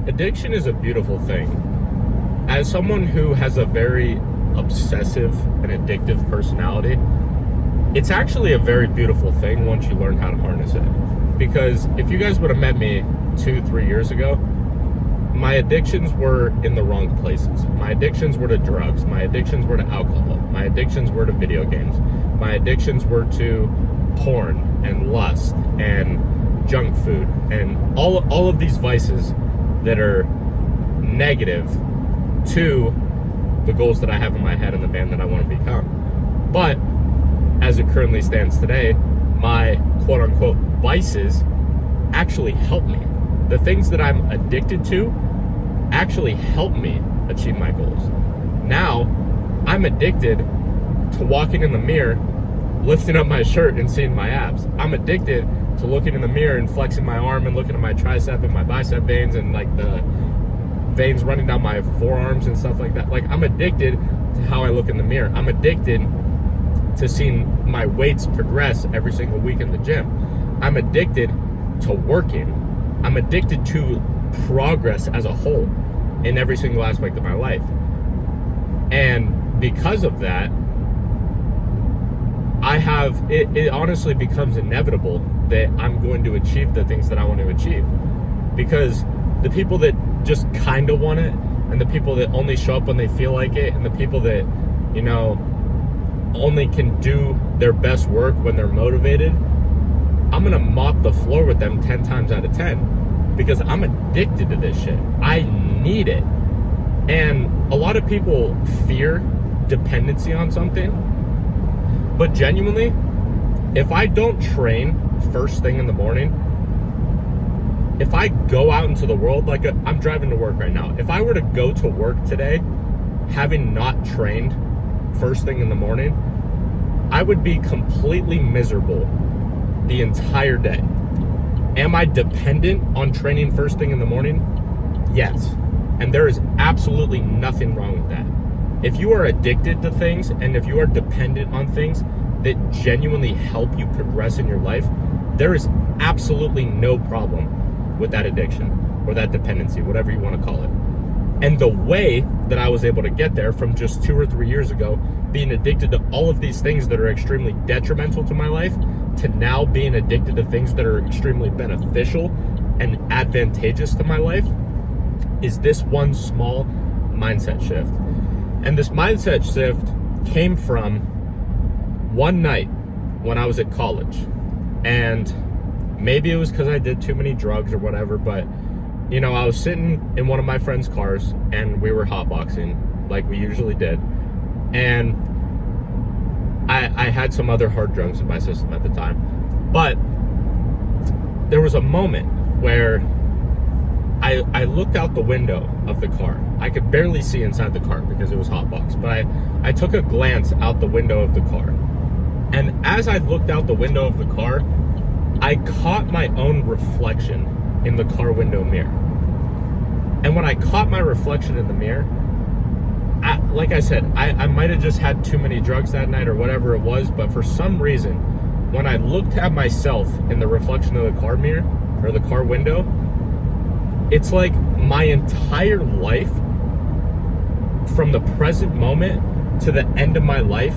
Addiction is a beautiful thing. As someone who has a very obsessive and addictive personality, it's actually a very beautiful thing once you learn how to harness it. Because if you guys would have met me 2-3 years ago, my addictions were in the wrong places. My addictions were to drugs. My addictions were to alcohol. My addictions were to video games. My addictions were to porn and lust and junk food and all of these vices that are negative to the goals that I have in my head and the man that I want to become. But as it currently stands today, my quote-unquote vices actually help me. The things that I'm addicted to actually help me achieve my goals. Now, I'm addicted to walking in the mirror, lifting up my shirt and seeing my abs. I'm addicted to looking in the mirror and flexing my arm and looking at my tricep and my bicep veins and like the veins running down my forearms and stuff like that. Like, I'm addicted to how I look in the mirror. I'm addicted to seeing my weights progress every single week in the gym. I'm addicted to working. I'm addicted to progress as a whole in every single aspect of my life. And because of that, it honestly becomes inevitable that I'm going to achieve the things that I want to achieve. Because the people that just kind of want it, and the people that only show up when they feel like it, and the people that, you know, only can do their best work when they're motivated, I'm gonna mop the floor with them 10 times out of 10 because I'm addicted to this shit. I need it. And a lot of people fear dependency on something, but genuinely, if I don't train first thing in the morning, if I go out into the world, like I'm driving to work right now, if I were to go to work today having not trained first thing in the morning, I would be completely miserable the entire day. Am I dependent on training first thing in the morning? Yes. And there is absolutely nothing wrong with that. If you are addicted to things and if you are dependent on things that genuinely help you progress in your life, there is absolutely no problem with that addiction or that dependency, whatever you want to call it. And the way that I was able to get there from just 2 or 3 years ago, being addicted to all of these things that are extremely detrimental to my life, to now being addicted to things that are extremely beneficial and advantageous to my life, is this one small mindset shift. And this mindset shift came from one night when I was at college. And maybe it was because I did too many drugs or whatever, but you know, I was sitting in one of my friend's cars and we were hotboxing like we usually did. And I had some other hard drugs in my system at the time. But there was a moment where I looked out the window of the car. I could barely see inside the car because it was hotbox, but I took a glance out the window of the car. And as I looked out the window of the car, I caught my own reflection in the car window mirror. And when I caught my reflection in the mirror, like I said, I might have just had too many drugs that night or whatever it was, but for some reason, when I looked at myself in the reflection of the car mirror or the car window, it's like my entire life from the present moment to the end of my life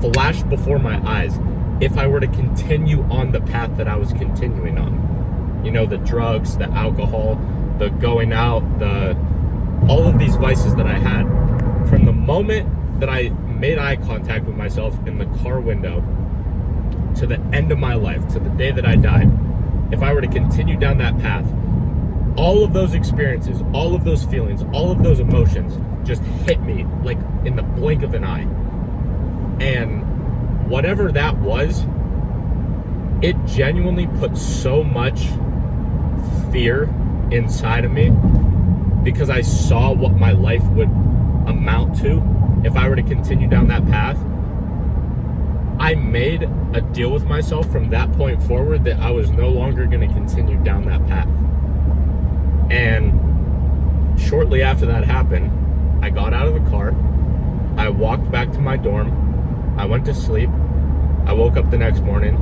flashed before my eyes if I were to continue on the path that I was continuing on. You know, the drugs, the alcohol, the going out, all of these vices that I had. From the moment that I made eye contact with myself in the car window to the end of my life, to the day that I died, if I were to continue down that path, all of those experiences, all of those feelings, all of those emotions just hit me like in the blink of an eye. And whatever that was, it genuinely put so much fear inside of me because I saw what my life would amount to if I were to continue down that path. I made a deal with myself from that point forward that I was no longer going to continue down that path. And shortly after that happened, I got out of the car, I walked back to my dorm, I went to sleep, I woke up the next morning,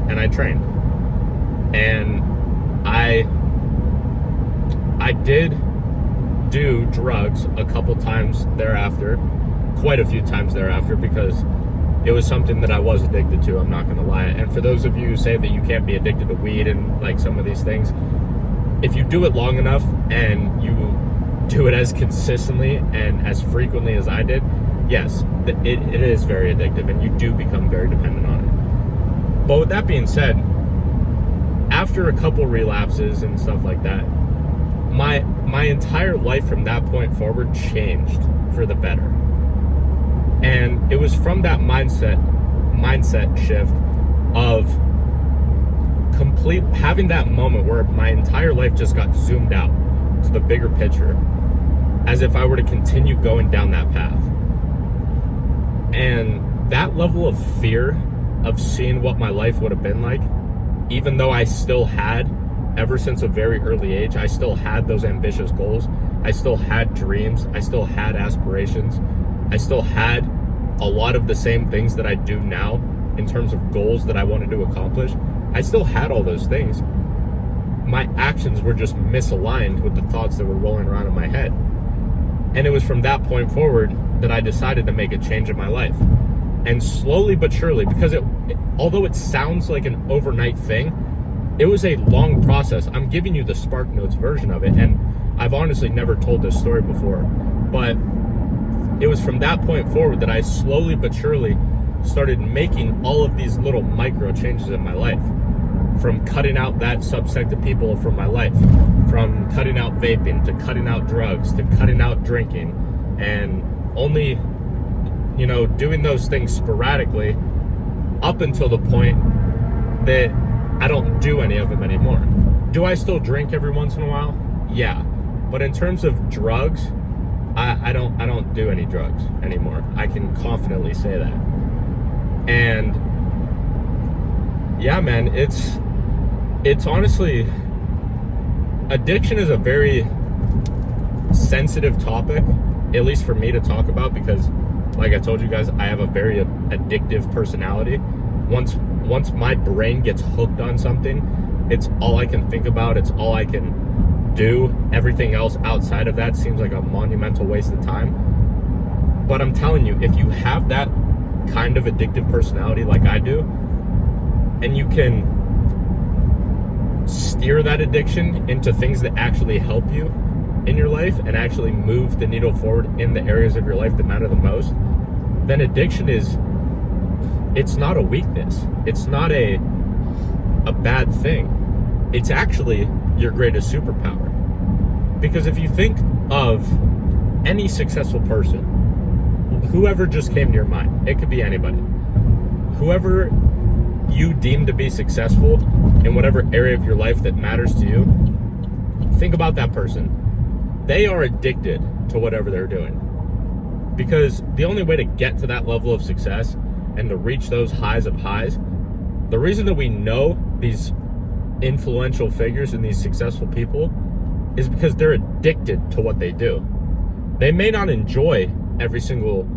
and I trained. And I I did do drugs a couple times thereafter, quite a few times thereafter, because it was something that I was addicted to, I'm not gonna lie. And for those of you who say that you can't be addicted to weed and like some of these things, if you do it long enough and you do it as consistently and as frequently as I did, yes, it is very addictive and you do become very dependent on it. But with that being said, after a couple relapses and stuff like that, my entire life from that point forward changed for the better. And it was from that mindset shift of having that moment where my entire life just got zoomed out to the bigger picture, as if I were to continue going down that path. And that level of fear of seeing what my life would have been like, even though I still had, ever since a very early age, I still had those ambitious goals. I still had dreams. I still had aspirations. I still had a lot of the same things that I do now in terms of goals that I wanted to accomplish. I still had all those things. My actions were just misaligned with the thoughts that were rolling around in my head. And it was from that point forward that I decided to make a change in my life. And slowly but surely, because although it sounds like an overnight thing, it was a long process. I'm giving you the Spark Notes version of it, and I've honestly never told this story before, but it was from that point forward that I slowly but surely started making all of these little micro changes in my life. From cutting out that subsect of people from my life, from cutting out vaping, to cutting out drugs, to cutting out drinking, and only, doing those things sporadically up until the point that I don't do any of them anymore. Do I still drink every once in a while? Yeah. But in terms of drugs, I don't do any drugs anymore. I can confidently say that. And yeah, man, it's honestly, addiction is a very sensitive topic, at least for me to talk about, because like I told you guys, I have a very addictive personality. Once my brain gets hooked on something, it's all I can think about. It's all I can do. Everything else outside of that seems like a monumental waste of time. But I'm telling you, if you have that kind of addictive personality like I do, and you can steer that addiction into things that actually help you in your life and actually move the needle forward in the areas of your life that matter the most, then addiction it's not a weakness. It's not a bad thing. It's actually your greatest superpower. Because if you think of any successful person, whoever just came to your mind, it could be anybody, whoever you deem to be successful in whatever area of your life that matters to you, think about that person. They are addicted to whatever they're doing. Because the only way to get to that level of success and to reach those highs of highs, the reason that we know these influential figures and these successful people is because they're addicted to what they do. They may not enjoy every single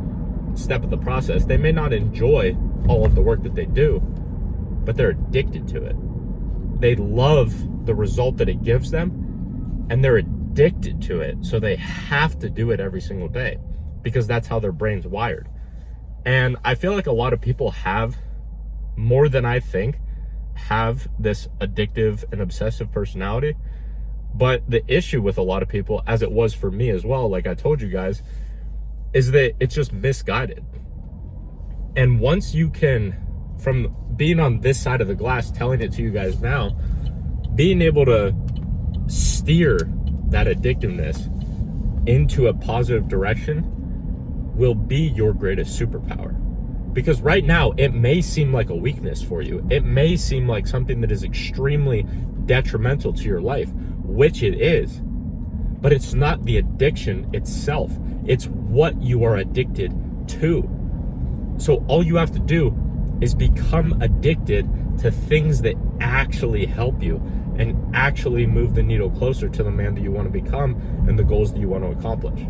step of the process. They may not enjoy all of the work that they do, but they're addicted to it. They love the result that it gives them, and they're addicted to it. So they have to do it every single day because that's how their brain's wired. And I feel like a lot of people have, more than I think, have this addictive and obsessive personality. But the issue with a lot of people, as it was for me as well, like I told you guys, is that it's just misguided. And once you can, from being on this side of the glass, telling it to you guys now, being able to steer that addictiveness into a positive direction will be your greatest superpower. Because right now, it may seem like a weakness for you. It may seem like something that is extremely detrimental to your life, which it is. But it's not the addiction itself. It's what you are addicted to. So all you have to do is become addicted to things that actually help you and actually move the needle closer to the man that you want to become and the goals that you want to accomplish.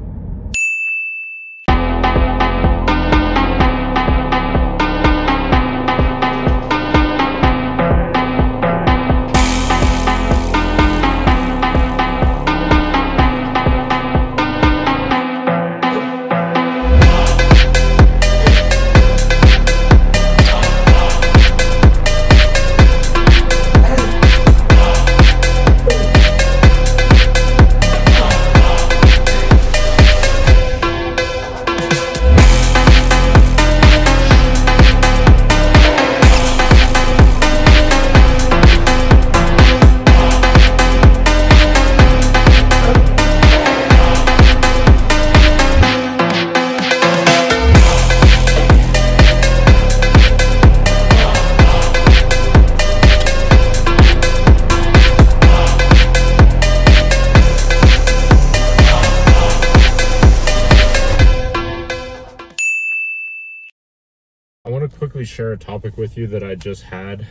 quickly share a topic with you that I just had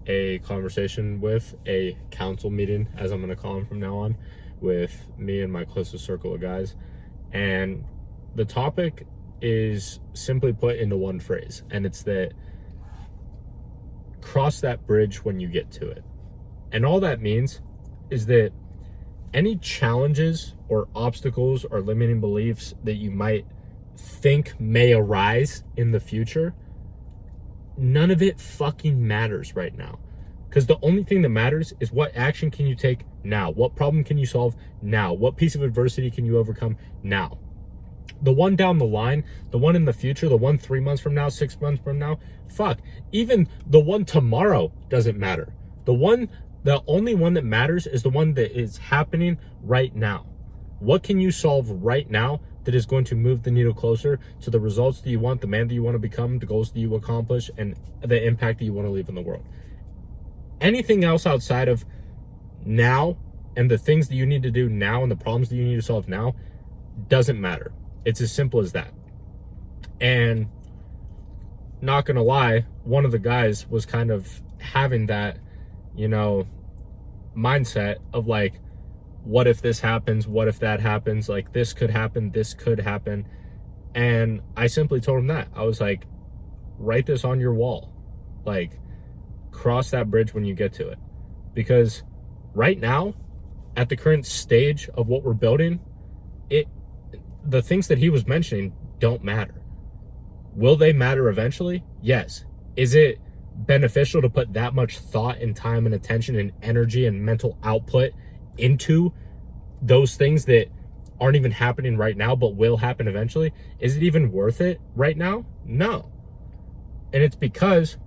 a conversation with, a council meeting, as I'm going to call them from now on, with me and my closest circle of guys. And the topic is simply put into one phrase, and it's that cross that bridge when you get to it. And all that means is that any challenges or obstacles or limiting beliefs that you might think may arise in the future, none of it fucking matters right now. Because the only thing that matters is what action can you take now? What problem can you solve now? What piece of adversity can you overcome now? The one down the line, the one in the future, the one 3 months from now, 6 months from now, fuck. Even the one tomorrow doesn't matter. The only one that matters is the one that is happening right now. What can you solve right now that is going to move the needle closer to the results that you want, the man that you want to become, the goals that you accomplish, and the impact that you want to leave in the world? Anything else outside of now and the things that you need to do now and the problems that you need to solve now doesn't matter. It's as simple as that. And not gonna lie, one of the guys was kind of having that, mindset of like, what if this happens? What if that happens? Like, this could happen, this could happen. And I simply told him that. I was like, write this on your wall. Like, cross that bridge when you get to it. Because right now, at the current stage of what we're building, the things that he was mentioning don't matter. Will they matter eventually? Yes. Is it beneficial to put that much thought and time and attention and energy and mental output into those things that aren't even happening right now but will happen eventually? Is it even worth it right now? No. And it's because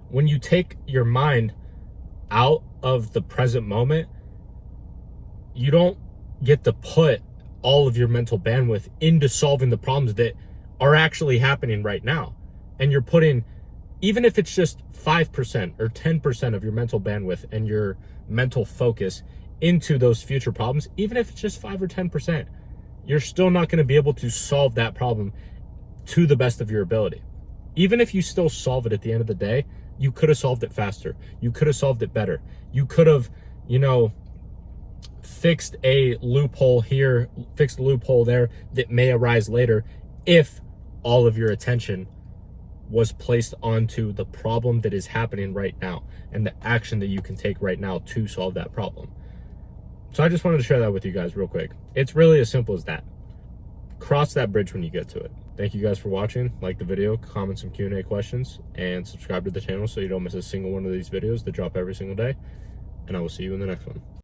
when you take your mind out of the present moment, you don't get to put all of your mental bandwidth into solving the problems that are actually happening right now. And you're putting, even if it's just 5% or 10% of your mental bandwidth and your mental focus into those future problems, even if it's just 5 or 10%, you're still not going to be able to solve that problem to the best of your ability. Even if you still solve it at the end of the day, you could have solved it faster. You could have solved it better. You could have, fixed a loophole here, fixed a loophole there that may arise later if all of your attention was placed onto the problem that is happening right now and the action that you can take right now to solve that problem. So I just wanted to share that with you guys real quick. It's really as simple as that. Cross that bridge when you get to it. Thank you guys for watching. Like the video, comment some Q&A questions, and subscribe to the channel so you don't miss a single one of these videos that drop every single day. And I will see you in the next one.